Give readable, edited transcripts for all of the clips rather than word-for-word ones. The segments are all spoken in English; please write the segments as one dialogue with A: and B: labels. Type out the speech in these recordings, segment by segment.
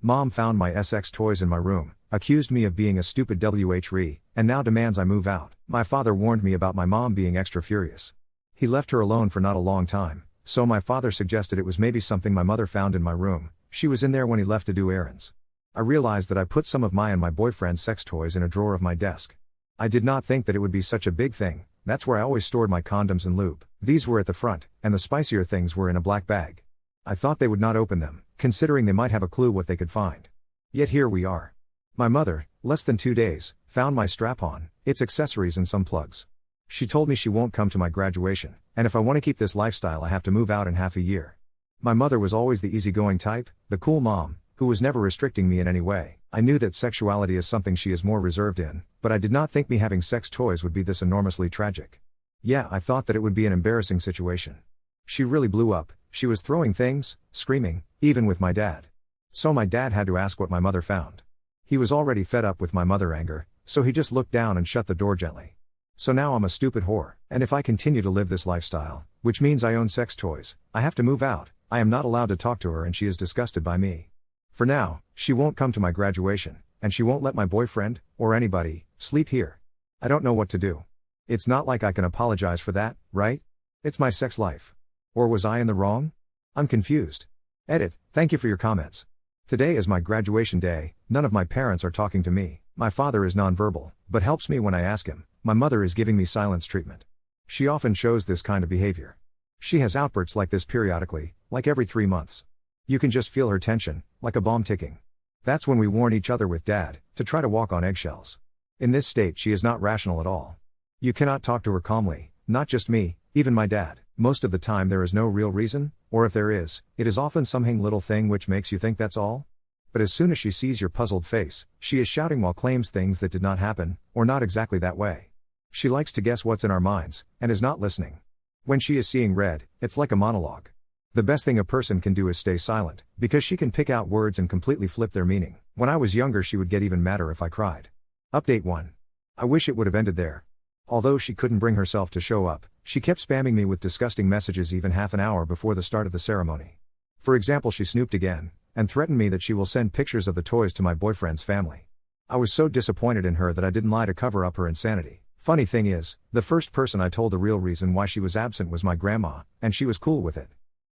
A: Mom found my SX toys in my room, accused me of being a stupid wh.reddit, and now demands I move out. My father warned me about my mom being extra furious. He left her alone for not a long time, so my father suggested it was maybe something my mother found in my room. She was in there when he left to do errands. I realized that I put some of my and my boyfriend's sex toys in a drawer of my desk. I did not think that it would be such a big thing. That's where I always stored my condoms and lube. These were at the front, and the spicier things were in a black bag. I thought they would not open them, considering they might have a clue what they could find. Yet here we are. My mother, less than 2 days, found my strap-on, its accessories and some plugs. She told me she won't come to my graduation, and if I want to keep this lifestyle I have to move out in half a year. My mother was always the easygoing type, the cool mom, who was never restricting me in any way. I knew that sexuality is something she is more reserved in, but I did not think me having sex toys would be this enormously tragic. Yeah, I thought that it would be an embarrassing situation. She really blew up. She was throwing things, screaming, even with my dad. So my dad had to ask what my mother found. He was already fed up with my mother anger, so he just looked down and shut the door gently. So now I'm a stupid whore, and if I continue to live this lifestyle, which means I own sex toys, I have to move out. I am not allowed to talk to her and she is disgusted by me. For now, she won't come to my graduation, and she won't let my boyfriend, or anybody, sleep here. I don't know what to do. It's not like I can apologize for that, right? It's my sex life. Or was I in the wrong? I'm confused. Edit, thank you for your comments. Today is my graduation day. None of my parents are talking to me. My father is nonverbal, but helps me when I ask him. My mother is giving me silence treatment. She often shows this kind of behavior. She has outbursts like this periodically, like every 3 months. You can just feel her tension, like a bomb ticking. That's when we warn each other with Dad, to try to walk on eggshells. In this state she is not rational at all. You cannot talk to her calmly, not just me, even my dad. Most of the time there is no real reason, or if there is, it is often some little thing which makes you think that's all. But as soon as she sees your puzzled face, she is shouting while claims things that did not happen, or not exactly that way. She likes to guess what's in our minds, and is not listening. When she is seeing red, it's like a monologue. The best thing a person can do is stay silent, because she can pick out words and completely flip their meaning. When I was younger she would get even madder if I cried. Update 1. I wish it would have ended there. Although she couldn't bring herself to show up, she kept spamming me with disgusting messages even half an hour before the start of the ceremony. For example, she snooped again, and threatened me that she will send pictures of the toys to my boyfriend's family. I was so disappointed in her that I didn't lie to cover up her insanity. Funny thing is, the first person I told the real reason why she was absent was my grandma, and she was cool with it.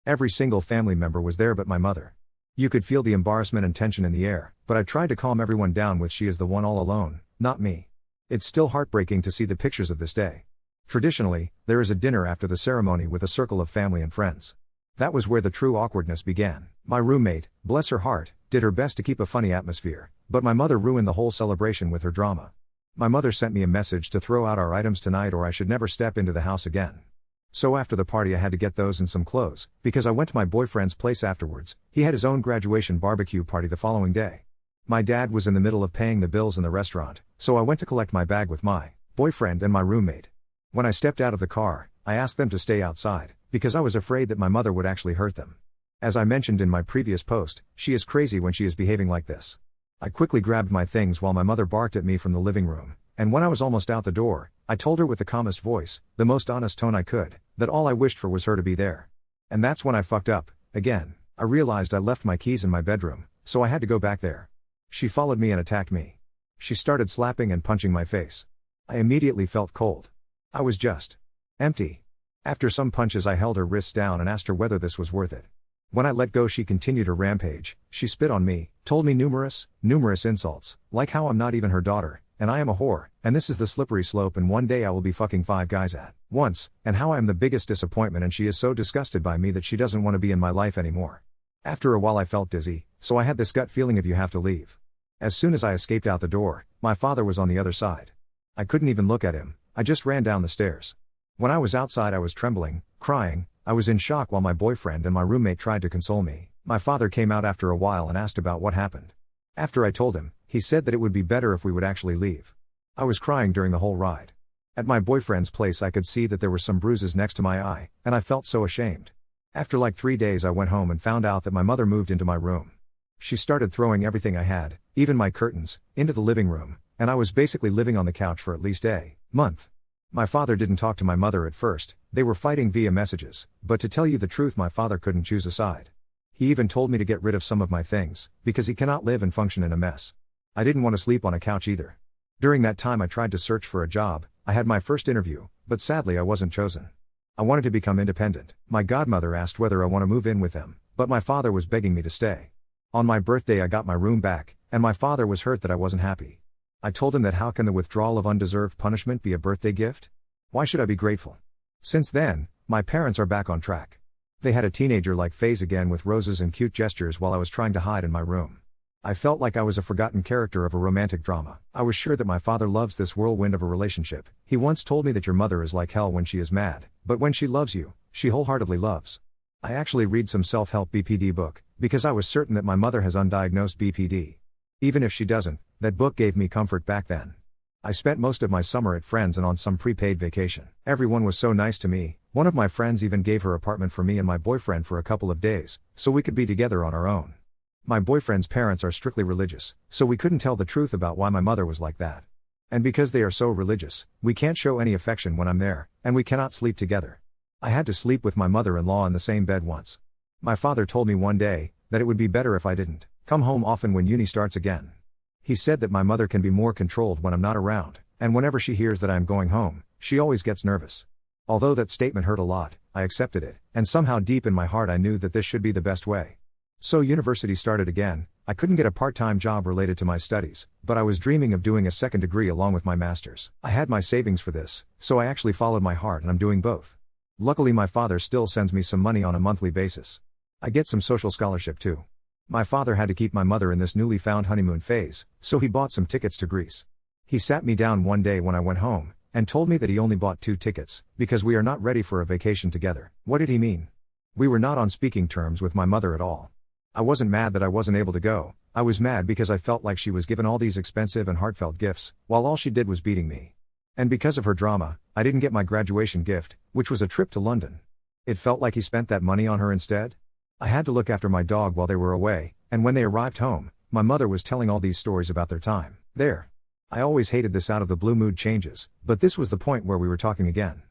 A: Every single family member was there but my mother. You could feel the embarrassment and tension in the air, but I tried to calm everyone down with she is the one all alone, not me. It's still heartbreaking to see the pictures of this day. Traditionally, there is a dinner after the ceremony with a circle of family and friends. That was where the true awkwardness began. My roommate, bless her heart, did her best to keep a funny atmosphere, but my mother ruined the whole celebration with her drama. My mother sent me a message to throw out our items tonight or I should never step into the house again. So after the party I had to get those and some clothes, because I went to my boyfriend's place afterwards. He had his own graduation barbecue party the following day. My dad was in the middle of paying the bills in the restaurant, so I went to collect my bag with my boyfriend and my roommate. When I stepped out of the car, I asked them to stay outside, because I was afraid that my mother would actually hurt them. As I mentioned in my previous post, she is crazy when she is behaving like this. I quickly grabbed my things while my mother barked at me from the living room, and when I was almost out the door, I told her with the calmest voice, the most honest tone I could, that all I wished for was her to be there. And that's when I fucked up, again. I realized I left my keys in my bedroom, so I had to go back there. She followed me and attacked me. She started slapping and punching my face. I immediately felt cold. I was just empty. After some punches I held her wrists down and asked her whether this was worth it. When I let go she continued her rampage. She spit on me, told me numerous insults, like how I'm not even her daughter, and I am a whore, and this is the slippery slope and one day I will be fucking 5 guys at once, and how I am the biggest disappointment and she is so disgusted by me that she doesn't want to be in my life anymore. After a while I felt dizzy, so I had this gut feeling of you have to leave. As soon as I escaped out the door, my father was on the other side. I couldn't even look at him, I just ran down the stairs. When I was outside I was trembling, crying, I was in shock while my boyfriend and my roommate tried to console me. My father came out after a while and asked about what happened. After I told him, he said that it would be better if we would actually leave. I was crying during the whole ride. At my boyfriend's place I could see that there were some bruises next to my eye, and I felt so ashamed. After like 3 days I went home and found out that my mother moved into my room. She started throwing everything I had, even my curtains, into the living room, and I was basically living on the couch for at least a month. My father didn't talk to my mother at first, they were fighting via messages, but to tell you the truth my father couldn't choose a side. He even told me to get rid of some of my things, because he cannot live and function in a mess. I didn't want to sleep on a couch either. During that time I tried to search for a job. I had my first interview, but sadly I wasn't chosen. I wanted to become independent. My godmother asked whether I want to move in with them, but my father was begging me to stay. On my birthday I got my room back, and my father was hurt that I wasn't happy. I told him that how can the withdrawal of undeserved punishment be a birthday gift? Why should I be grateful? Since then, my parents are back on track. They had a teenager-like phase again with roses and cute gestures while I was trying to hide in my room. I felt like I was a forgotten character of a romantic drama. I was sure that my father loves this whirlwind of a relationship. He once told me that your mother is like hell when she is mad, but when she loves you, she wholeheartedly loves. I actually read some self-help BPD book, because I was certain that my mother has undiagnosed BPD. Even if she doesn't, that book gave me comfort back then. I spent most of my summer at friends and on some prepaid vacation. Everyone was so nice to me. One of my friends even gave her apartment for me and my boyfriend for a couple of days, so we could be together on our own. My boyfriend's parents are strictly religious, so we couldn't tell the truth about why my mother was like that. And because they are so religious, we can't show any affection when I'm there, and we cannot sleep together. I had to sleep with my mother-in-law in the same bed once. My father told me one day that it would be better if I didn't come home often when uni starts again. He said that my mother can be more controlled when I'm not around, and whenever she hears that I am going home, she always gets nervous. Although that statement hurt a lot, I accepted it, and somehow deep in my heart I knew that this should be the best way. So university started again. I couldn't get a part-time job related to my studies, but I was dreaming of doing a second degree along with my master's. I had my savings for this, so I actually followed my heart and I'm doing both. Luckily my father still sends me some money on a monthly basis. I get some social scholarship too. My father had to keep my mother in this newly found honeymoon phase, so he bought some tickets to Greece. He sat me down one day when I went home, and told me that he only bought 2 tickets, because we are not ready for a vacation together. What did he mean? We were not on speaking terms with my mother at all. I wasn't mad that I wasn't able to go. I was mad because I felt like she was given all these expensive and heartfelt gifts, while all she did was beating me. And because of her drama, I didn't get my graduation gift, which was a trip to London. It felt like he spent that money on her instead. I had to look after my dog while they were away, and when they arrived home, my mother was telling all these stories about their time there. I always hated this out of the blue mood changes, but this was the point where we were talking again.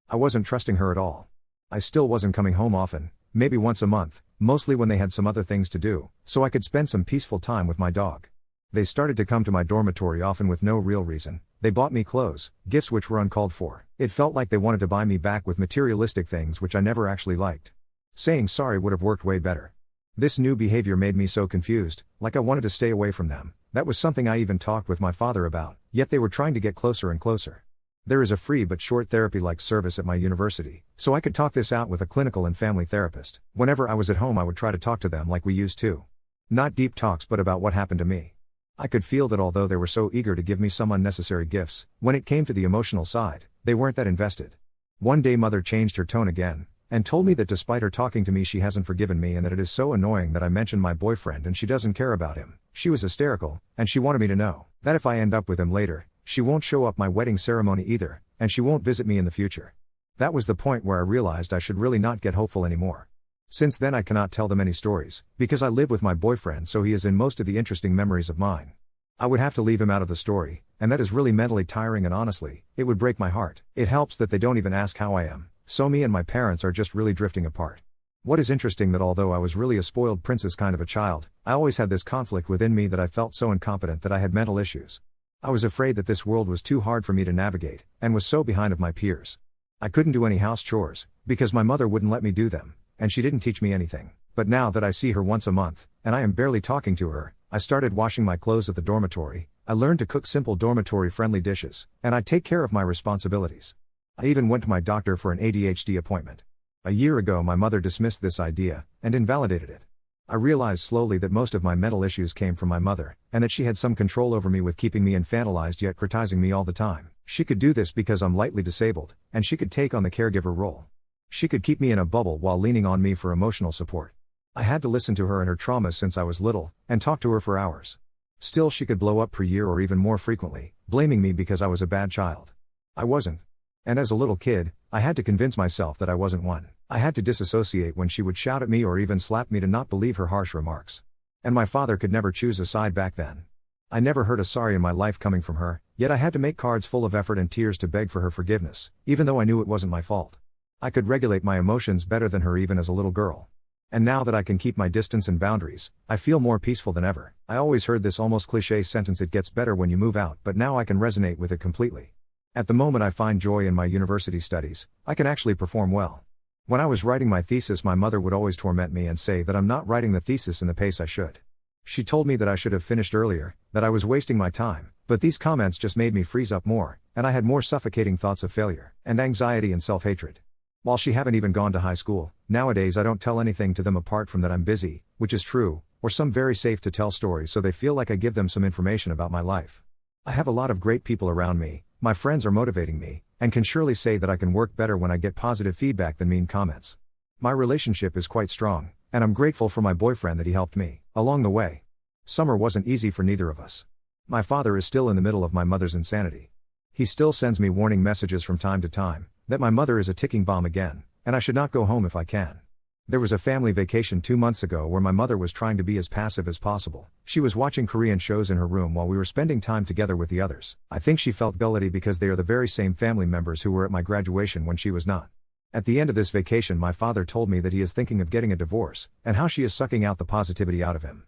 A: I wasn't trusting her at all. I still wasn't coming home often, maybe once a month, mostly when they had some other things to do, so I could spend some peaceful time with my dog. They started to come to my dormitory often with no real reason. They bought me clothes, gifts which were uncalled for. It felt like they wanted to buy me back with materialistic things which I never actually liked. Saying sorry would have worked way better. This new behavior made me so confused, like I wanted to stay away from them. That was something I even talked with my father about, yet they were trying to get closer and closer. There is a free but short therapy-like service at my university, so I could talk this out with a clinical and family therapist. Whenever I was at home I would try to talk to them like we used to. Not deep talks but about what happened to me. I could feel that although they were so eager to give me some unnecessary gifts, when it came to the emotional side, they weren't that invested. One day mother changed her tone again, and told me that despite her talking to me she hasn't forgiven me and that it is so annoying that I mentioned my boyfriend and she doesn't care about him. She was hysterical, and she wanted me to know that if I end up with him later, she won't show up my wedding ceremony either, and she won't visit me in the future. That was the point where I realized I should really not get hopeful anymore. Since then I cannot tell them any stories, because I live with my boyfriend so he is in most of the interesting memories of mine. I would have to leave him out of the story, and that is really mentally tiring and honestly, it would break my heart. It helps that they don't even ask how I am, so me and my parents are just really drifting apart. What is interesting that although I was really a spoiled princess kind of a child, I always had this conflict within me that I felt so incompetent that I had mental issues. I was afraid that this world was too hard for me to navigate, and was so behind of my peers. I couldn't do any house chores, because my mother wouldn't let me do them, and she didn't teach me anything. But now that I see her once a month, and I am barely talking to her, I started washing my clothes at the dormitory, I learned to cook simple dormitory-friendly dishes, and I take care of my responsibilities. I even went to my doctor for an ADHD appointment. A year ago my mother dismissed this idea, and invalidated it. I realized slowly that most of my mental issues came from my mother, and that she had some control over me with keeping me infantilized yet criticizing me all the time. She could do this because I'm lightly disabled, and she could take on the caregiver role. She could keep me in a bubble while leaning on me for emotional support. I had to listen to her and her traumas since I was little, and talk to her for hours. Still she could blow up per year or even more frequently, blaming me because I was a bad child. I wasn't. And as a little kid, I had to convince myself that I wasn't one. I had to disassociate when she would shout at me or even slap me to not believe her harsh remarks. And my father could never choose a side back then. I never heard a sorry in my life coming from her, yet I had to make cards full of effort and tears to beg for her forgiveness, even though I knew it wasn't my fault. I could regulate my emotions better than her even as a little girl. And now that I can keep my distance and boundaries, I feel more peaceful than ever. I always heard this almost cliché sentence, it gets better when you move out, but now I can resonate with it completely. At the moment I find joy in my university studies, I can actually perform well. When I was writing my thesis, my mother would always torment me and say that I'm not writing the thesis in the pace I should. She told me that I should have finished earlier, that I was wasting my time, but these comments just made me freeze up more, and I had more suffocating thoughts of failure, and anxiety and self-hatred. While she haven't even gone to high school, nowadays I don't tell anything to them apart from that I'm busy, which is true, or some very safe to tell stories so they feel like I give them some information about my life. I have a lot of great people around me, my friends are motivating me, and can surely say that I can work better when I get positive feedback than mean comments. My relationship is quite strong, and I'm grateful for my boyfriend that he helped me along the way. Summer wasn't easy for neither of us. My father is still in the middle of my mother's insanity. He still sends me warning messages from time to time, that my mother is a ticking bomb again, and I should not go home if I can. There was a family vacation 2 months ago where my mother was trying to be as passive as possible. She was watching Korean shows in her room while we were spending time together with the others. I think she felt guilty because they are the very same family members who were at my graduation when she was not. At the end of this vacation, my father told me that he is thinking of getting a divorce, and how she is sucking out the positivity out of him.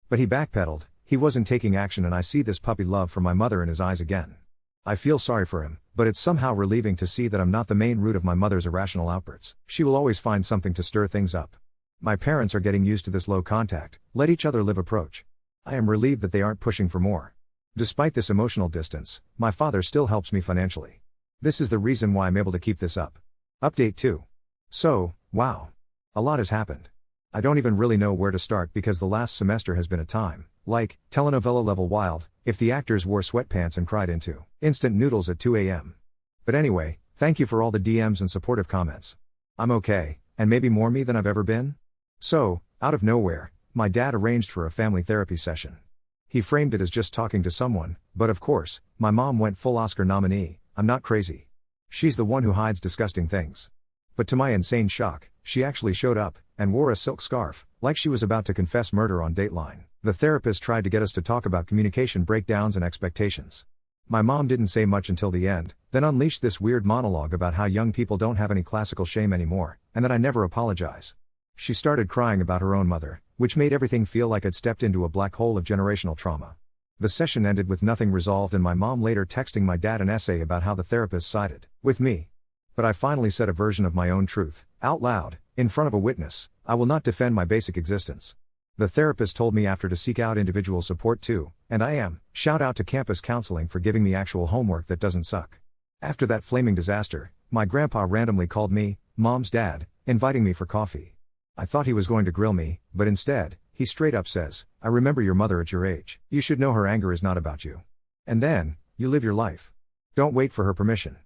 A: But he backpedaled, he wasn't taking action, and I see this puppy love for my mother in his eyes again. I feel sorry for him, but it's somehow relieving to see that I'm not the main root of my mother's irrational outbursts. She will always find something to stir things up. My parents are getting used to this low contact, let each other live approach. I am relieved that they aren't pushing for more. Despite this emotional distance, my father still helps me financially. This is the reason why I'm able to keep this up. Update 2. So, wow. A lot has happened. I don't even really know where to start because the last semester has been a time, like, telenovela level wild, if the actors wore sweatpants and cried into instant noodles at 2 a.m. But anyway, thank you for all the DMs and supportive comments. I'm okay, and maybe more me than I've ever been? So, out of nowhere, my dad arranged for a family therapy session. He framed it as just talking to someone, but of course, my mom went full Oscar nominee, I'm not crazy. She's the one who hides disgusting things. But to my insane shock, she actually showed up, and wore a silk scarf, like she was about to confess murder on Dateline. The therapist tried to get us to talk about communication breakdowns and expectations. My mom didn't say much until the end, then unleashed this weird monologue about how young people don't have any classical shame anymore, and that I never apologize. She started crying about her own mother, which made everything feel like I'd stepped into a black hole of generational trauma. The session ended with nothing resolved, and my mom later texting my dad an essay about how the therapist sided with me. But I finally said a version of my own truth, out loud, in front of a witness. I will not defend my basic existence. The therapist told me after to seek out individual support too, and I am. Shout out to campus counseling for giving me actual homework that doesn't suck. After that flaming disaster, my grandpa randomly called me, Mom's dad, inviting me for coffee. I thought he was going to grill me, but instead, he straight up says, I remember your mother at your age. You should know her anger is not about you. And then, you live your life. Don't wait for her permission.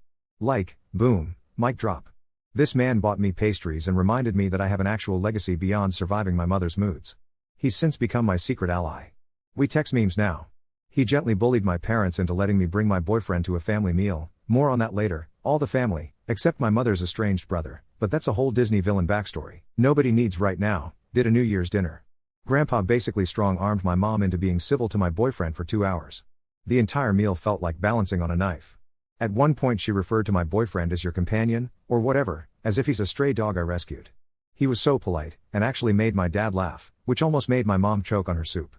A: Like, boom, mic drop. This man bought me pastries and reminded me that I have an actual legacy beyond surviving my mother's moods. He's since become my secret ally. We text memes now. He gently bullied my parents into letting me bring my boyfriend to a family meal, more on that later, all the family, except my mother's estranged brother, but that's a whole Disney villain backstory. Nobody needs right now, did a New Year's dinner. Grandpa basically strong-armed my mom into being civil to my boyfriend for 2 hours. The entire meal felt like balancing on a knife. At one point she referred to my boyfriend as your companion, or whatever, as if he's a stray dog I rescued. He was so polite, and actually made my dad laugh, which almost made my mom choke on her soup.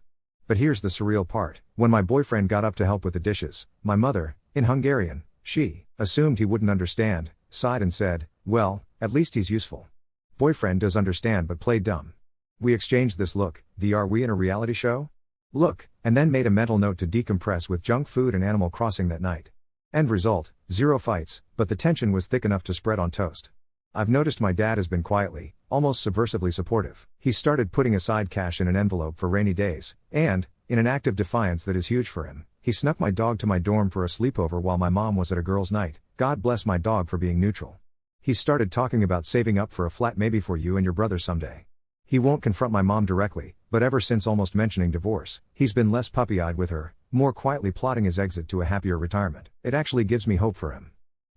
A: But here's the surreal part, when my boyfriend got up to help with the dishes, my mother, in Hungarian, she assumed he wouldn't understand, sighed and said, well, at least he's useful. Boyfriend does understand but played dumb. We exchanged this look, the are we in a reality show? Look, and then made a mental note to decompress with junk food and Animal Crossing that night. End result, 0 fights, but the tension was thick enough to spread on toast. I've noticed my dad has been quietly, almost subversively supportive. He started putting aside cash in an envelope for rainy days, and, in an act of defiance that is huge for him, he snuck my dog to my dorm for a sleepover while my mom was at a girls' night. God bless my dog for being neutral. He started talking about saving up for a flat maybe for you and your brother someday. He won't confront my mom directly, but ever since almost mentioning divorce, he's been less puppy-eyed with her, more quietly plotting his exit to a happier retirement. It actually gives me hope for him.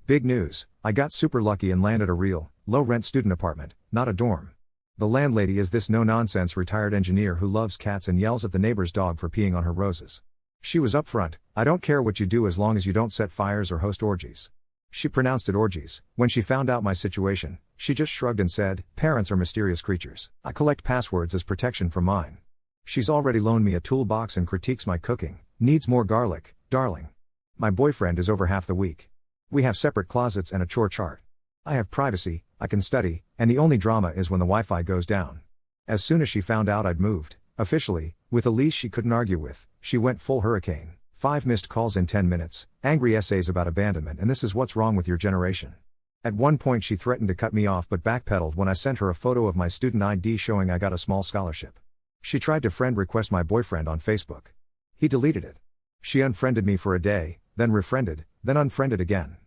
A: Big news, I got super lucky and landed a real, low-rent student apartment, not a dorm. The landlady is this no-nonsense retired engineer who loves cats and yells at the neighbor's dog for peeing on her roses. She was upfront, I don't care what you do as long as you don't set fires or host orgies. She pronounced it orgies. When she found out my situation, she just shrugged and said, "Parents are mysterious creatures. I collect passwords as protection from mine." She's already loaned me a toolbox and critiques my cooking. "Needs more garlic, darling." My boyfriend is over half the week. We have separate closets and a chore chart. I have privacy, I can study, and the only drama is when the Wi-Fi goes down. As soon as she found out I'd moved, officially, with a lease she couldn't argue with, she went full hurricane. 5 missed calls in 10 minutes, angry essays about abandonment, and this is what's wrong with your generation. At one point she threatened to cut me off but backpedaled when I sent her a photo of my student ID showing I got a small scholarship. She tried to friend request my boyfriend on Facebook. He deleted it. She unfriended me for a day, then refriended, then unfriended again.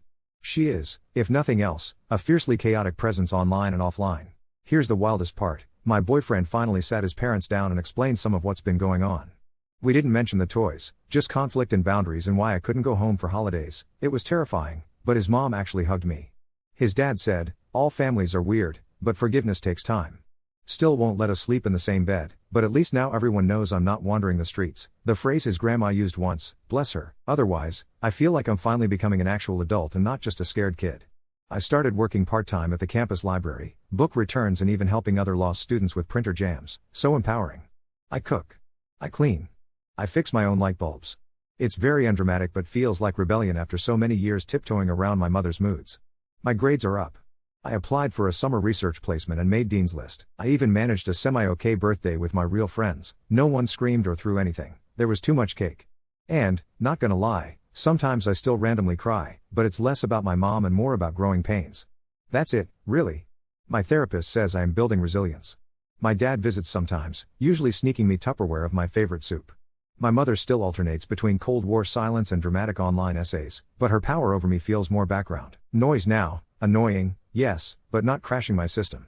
A: She is, if nothing else, a fiercely chaotic presence online and offline. Here's the wildest part, my boyfriend finally sat his parents down and explained some of what's been going on. We didn't mention the toys, just conflict and boundaries and why I couldn't go home for holidays. It was terrifying, but his mom actually hugged me. His dad said, "All families are weird, but forgiveness takes time." Still won't let us sleep in the same bed, but at least now everyone knows I'm not wandering the streets. The phrase his grandma used once, bless her. Otherwise, I feel like I'm finally becoming an actual adult and not just a scared kid. I started working part-time at the campus library, book returns and even helping other lost students with printer jams. So empowering. I cook. I clean. I fix my own light bulbs. It's very undramatic but feels like rebellion after so many years tiptoeing around my mother's moods. My grades are up. I applied for a summer research placement and made Dean's List. I even managed a semi-okay birthday with my real friends. No one screamed or threw anything. There was too much cake. And, not gonna lie, sometimes I still randomly cry, but it's less about my mom and more about growing pains. That's it, really. My therapist says I am building resilience. My dad visits sometimes, usually sneaking me Tupperware of my favorite soup. My mother still alternates between Cold War silence and dramatic online essays, but her power over me feels more background noise now. Annoying, yes, but not crashing my system.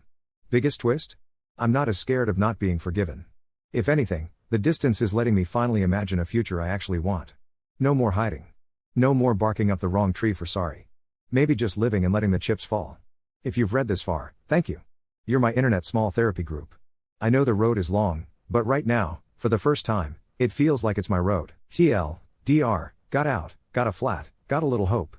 A: Biggest twist? I'm not as scared of not being forgiven. If anything, the distance is letting me finally imagine a future I actually want. No more hiding. No more barking up the wrong tree for sorry. Maybe just living and letting the chips fall. If you've read this far, thank you. You're my internet small therapy group. I know the road is long, but right now, for the first time, it feels like it's my road. TLDR, got out, got a flat, got a little hope.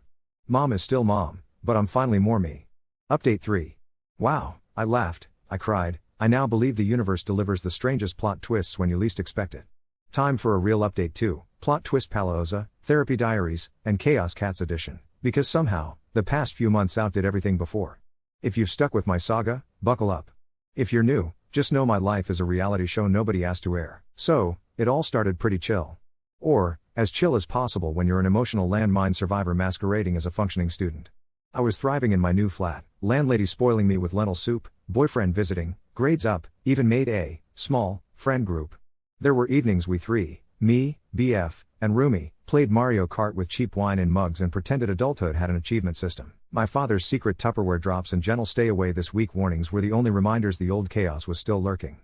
A: Mom is still mom, but I'm finally more me. Update 3. Wow, I laughed, I cried, I now believe the universe delivers the strangest plot twists when you least expect it. Time for a real update 2, plot twist Palooza, Therapy Diaries, and Chaos Cats edition, because somehow, the past few months outdid everything before. If you've stuck with my saga, buckle up. If you're new, just know my life is a reality show nobody asked to air. So, it all started pretty chill. Or, as chill as possible when you're an emotional landmine survivor masquerading as a functioning student. I was thriving in my new flat, landlady spoiling me with lentil soup, boyfriend visiting, grades up, even made a small friend group. There were evenings we three, me, BF, and roomie, played Mario Kart with cheap wine in mugs and pretended adulthood had an achievement system. My father's secret Tupperware drops and gentle stay away this week warnings were the only reminders the old chaos was still lurking.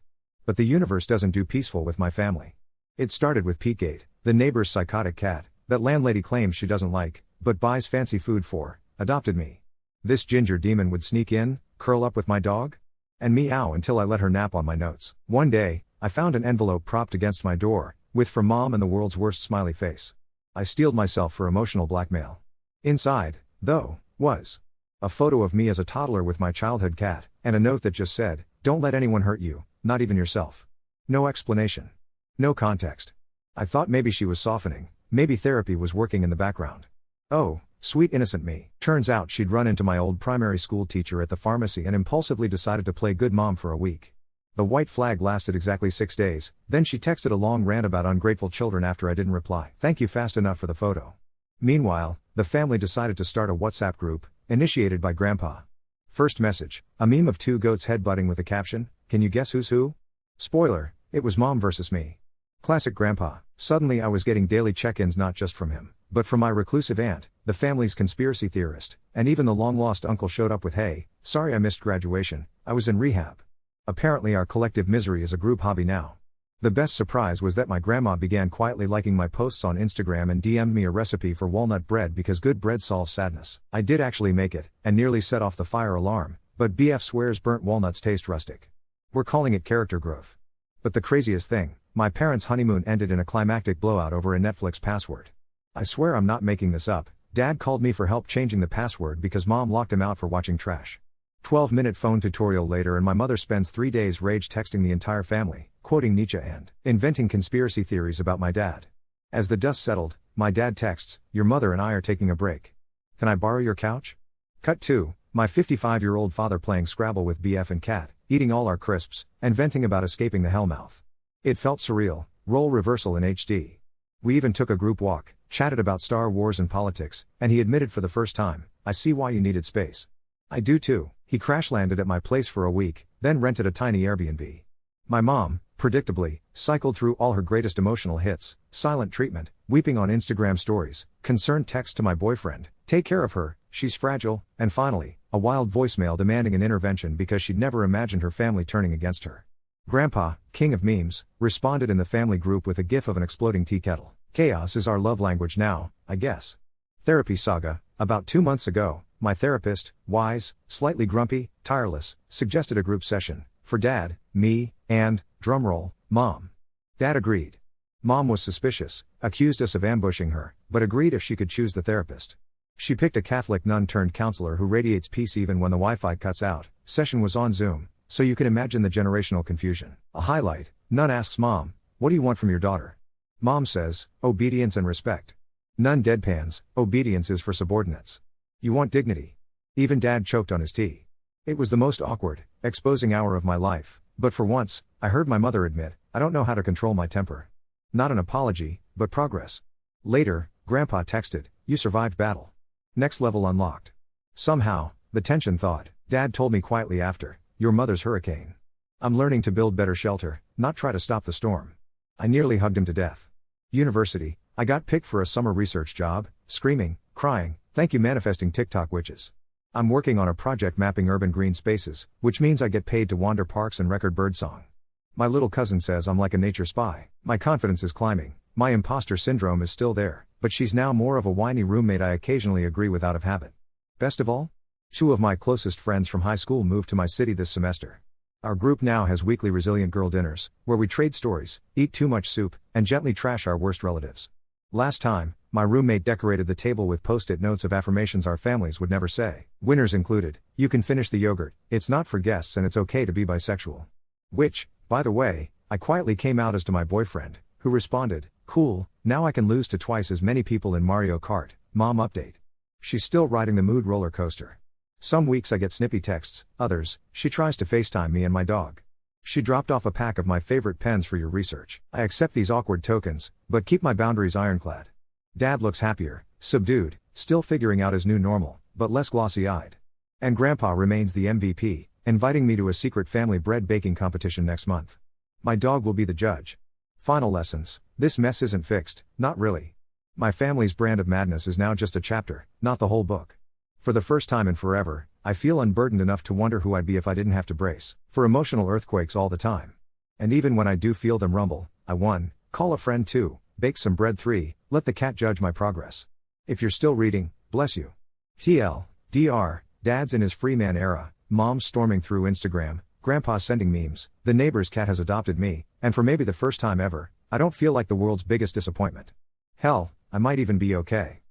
A: But the universe doesn't do peaceful with my family. It started with Petegate, the neighbor's psychotic cat, that landlady claims she doesn't like, but buys fancy food for, adopted me. This ginger demon would sneak in, curl up with my dog, and meow until I let her nap on my notes. One day, I found an envelope propped against my door, with "from mom" and the world's worst smiley face. I steeled myself for emotional blackmail. Inside, though, was a photo of me as a toddler with my childhood cat, and a note that just said, "Don't let anyone hurt you, not even yourself." No explanation. No context. I thought maybe she was softening, maybe therapy was working in the background. Oh, sweet innocent me. Turns out she'd run into my old primary school teacher at the pharmacy and impulsively decided to play good mom for a week. The white flag lasted exactly 6 days, then she texted a long rant about ungrateful children after I didn't reply. Thank you fast enough for the photo. Meanwhile, the family decided to start a WhatsApp group, initiated by Grandpa. First message, a meme of 2 goats headbutting with the caption, "Can you guess who's who?" Spoiler, it was mom versus me. Classic Grandpa. Suddenly I was getting daily check-ins not just from him, but from my reclusive aunt, the family's conspiracy theorist, and even the long-lost uncle showed up with, "Hey, sorry I missed graduation, I was in rehab." Apparently our collective misery is a group hobby now. The best surprise was that my grandma began quietly liking my posts on Instagram and DM'd me a recipe for walnut bread because good bread solves sadness. I did actually make it, and nearly set off the fire alarm, but BF swears burnt walnuts taste rustic. We're calling it character growth. But the craziest thing, my parents' honeymoon ended in a climactic blowout over a Netflix password. I swear I'm not making this up, Dad called me for help changing the password because mom locked him out for watching trash. 12-minute phone tutorial later and my mother spends 3 days rage texting the entire family, quoting Nietzsche and inventing conspiracy theories about my dad. As the dust settled, my dad texts, "Your mother and I are taking a break. Can I borrow your couch?" Cut 2, my 55-year-old father playing Scrabble with BF and Cat, eating all our crisps, and venting about escaping the hellmouth. It felt surreal, role reversal in HD. We even took a group walk, chatted about Star Wars and politics, and he admitted for the first time, "I see why you needed space." I do too. He crash-landed at my place for a week, then rented a tiny Airbnb. My mom, predictably, cycled through all her greatest emotional hits: silent treatment, weeping on Instagram stories, concerned text to my boyfriend, "Take care of her, she's fragile," and finally, a wild voicemail demanding an intervention because she'd never imagined her family turning against her. Grandpa, king of memes, responded in the family group with a gif of an exploding tea kettle. Chaos is our love language now, I guess. Therapy saga. About 2 months ago, my therapist, wise, slightly grumpy, tireless, suggested a group session for Dad, me, and, drumroll, Mom. Dad agreed. Mom was suspicious, accused us of ambushing her, but agreed if she could choose the therapist. She picked a Catholic nun-turned-counselor who radiates peace even when the Wi-Fi cuts out. Session was on Zoom, so you can imagine the generational confusion. A highlight: Nun asks Mom, "What do you want from your daughter?" Mom says, "Obedience and respect." Nun deadpans, "Obedience is for subordinates. You want dignity." Even Dad choked on his tea. It was the most awkward, exposing hour of my life, but for once, I heard my mother admit, "I don't know how to control my temper." Not an apology, but progress. Later, Grandpa texted, "You survived battle. Next level unlocked." Somehow, the tension thawed. Dad told me quietly after, "Your mother's hurricane. I'm learning to build better shelter, not try to stop the storm." I nearly hugged him to death. University, I got picked for a summer research job, screaming, crying, "Thank you manifesting TikTok witches." I'm working on a project mapping urban green spaces, which means I get paid to wander parks and record birdsong. My little cousin says I'm like a nature spy. My confidence is climbing. My imposter syndrome is still there, but she's now more of a whiny roommate I occasionally agree with out of habit. Best of all? 2 of my closest friends from high school moved to my city this semester. Our group now has weekly resilient girl dinners, where we trade stories, eat too much soup, and gently trash our worst relatives. Last time, my roommate decorated the table with post-it notes of affirmations our families would never say. Winners included, "You can finish the yogurt, it's not for guests and it's okay to be bisexual." Which, by the way, I quietly came out as to my boyfriend, who responded, "Cool, now I can lose to twice as many people in Mario Kart, Mom update." She's still riding the mood roller coaster. Some weeks I get snippy texts, others, she tries to FaceTime me and my dog. She dropped off a pack of my favorite pens for your research. I accept these awkward tokens, but keep my boundaries ironclad. Dad looks happier, subdued, still figuring out his new normal, but less glossy-eyed. And Grandpa remains the MVP, inviting me to a secret family bread baking competition next month. My dog will be the judge. Final lessons: this mess isn't fixed, not really. My family's brand of madness is now just a chapter, not the whole book. For the first time in forever, I feel unburdened enough to wonder who I'd be if I didn't have to brace for emotional earthquakes all the time. And even when I do feel them rumble, I 1. Call a friend 2, bake some bread 3, let the cat judge my progress. If you're still reading, bless you. TL.DR, Dad's in his free man era, Mom's storming through Instagram, Grandpa's sending memes, the neighbor's cat has adopted me, and for maybe the first time ever, I don't feel like the world's biggest disappointment. Hell, I might even be okay.